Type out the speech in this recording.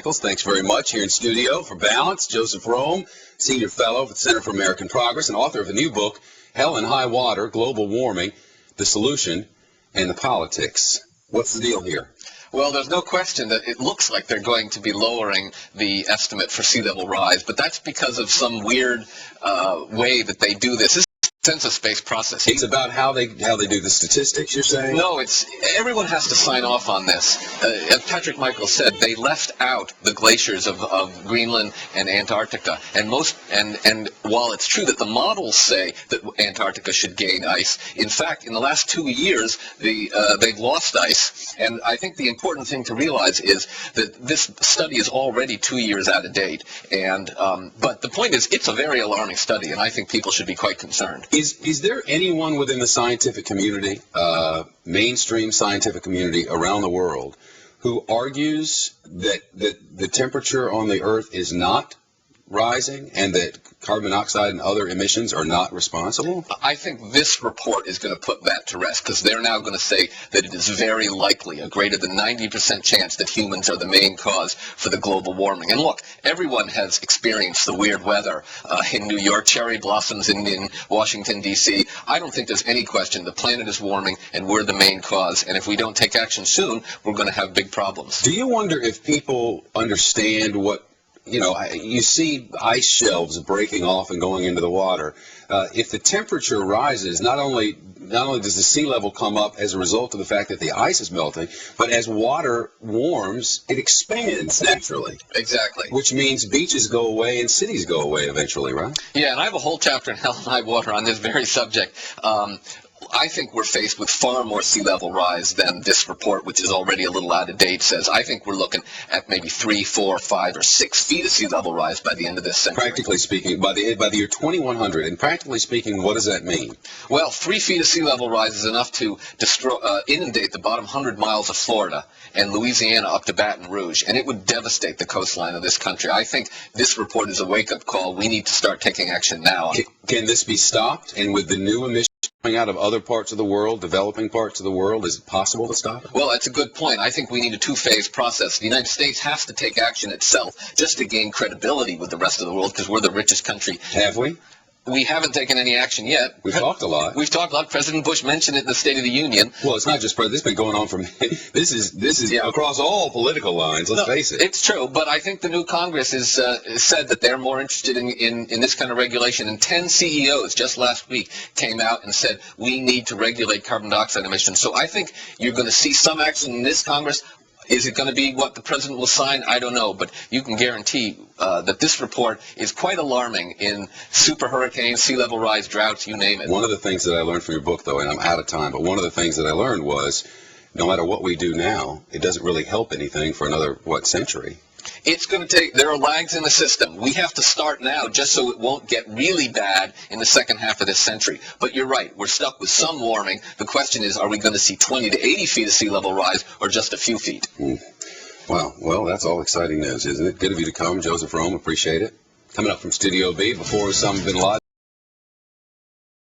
Michaels, thanks very much. Here in studio for Balance, Joseph Romm, Senior Fellow for the Center for American Progress and author of a new book, Hell and High Water, Global Warming, the Solution, and the Politics. What's the deal here? Well, there's no question that it looks like they're going to be lowering the estimate for sea level rise, but that's because of some weird way that they do this. This is census-based process. It's about how they do the statistics, you're saying? No, everyone has to sign off on this. As Patrick Michaels said, they left out the glaciers of Greenland and Antarctica, and while it's true that the models say that Antarctica should gain ice, in fact, in the last 2 years, they've lost ice. And I think the important thing to realize is that this study is already 2 years out of date. But the point is, it's a very alarming study, and I think people should be quite concerned. Is there anyone within the scientific community, mainstream scientific community around the world, who argues that the temperature on the Earth is not rising and that carbon dioxide and other emissions are not responsible? I think this report is going to put that to rest, because they're now going to say that it is very likely, a greater than 90% chance, that humans are the main cause for the global warming. And look, everyone has experienced the weird weather in New York, cherry blossoms in Washington, D.C. I don't think there's any question the planet is warming and we're the main cause. And if we don't take action soon, we're going to have big problems. Do you wonder if people understand what, you see ice shelves breaking off and going into the water. If the temperature rises, not only does the sea level come up as a result of the fact that the ice is melting, but as water warms, it expands naturally. Exactly. Which means beaches go away and cities go away eventually, right? Yeah, and I have a whole chapter in Hell and High Water on this very subject. I think we're faced with far more sea level rise than this report, which is already a little out of date, says. I think we're looking at maybe 3, 4, 5, or 6 feet of sea level rise by the end of this century. Practically speaking, by the year 2100, and practically speaking, what does that mean? Well, 3 feet of sea level rise is enough to inundate the bottom 100 miles of Florida and Louisiana up to Baton Rouge, and it would devastate the coastline of this country. I think this report is a wake-up call. We need to start taking action now. Can this be stopped? And with the new emissions coming out of other parts of the world, developing parts of the world, is it possible to stop it? Well, that's a good point. I think we need a two-phase process. The United States has to take action itself just to gain credibility with the rest of the world, because we're the richest country. Have we? We haven't taken any action yet. We've talked a lot. We've talked a lot. President Bush mentioned it in the State of the Union. Well, it's not just President. This has been going on for this is across all political lines. Let's face it. It's true, but I think the new Congress has said that they're more interested in this kind of regulation. And 10 CEOs just last week came out and said we need to regulate carbon dioxide emissions. So I think you're going to see some action in this Congress. Is it going to be what the president will sign? I don't know, but you can guarantee that this report is quite alarming in super hurricanes, sea level rise, droughts, you name it. One of the things that I learned from your book, though, and I'm out of time, but one of the things that I learned was no matter what we do now, it doesn't really help anything for another, century? It's going to take, there are lags in the system. We have to start now just so it won't get really bad in the second half of this century. But you're right, we're stuck with some warming. The question is, are we going to see 20 to 80 feet of sea level rise or just a few feet? Wow. Well, that's all exciting news, isn't it? Good of you to come, Joseph Romm. Appreciate it. Coming up from Studio B, before Osama bin Laden.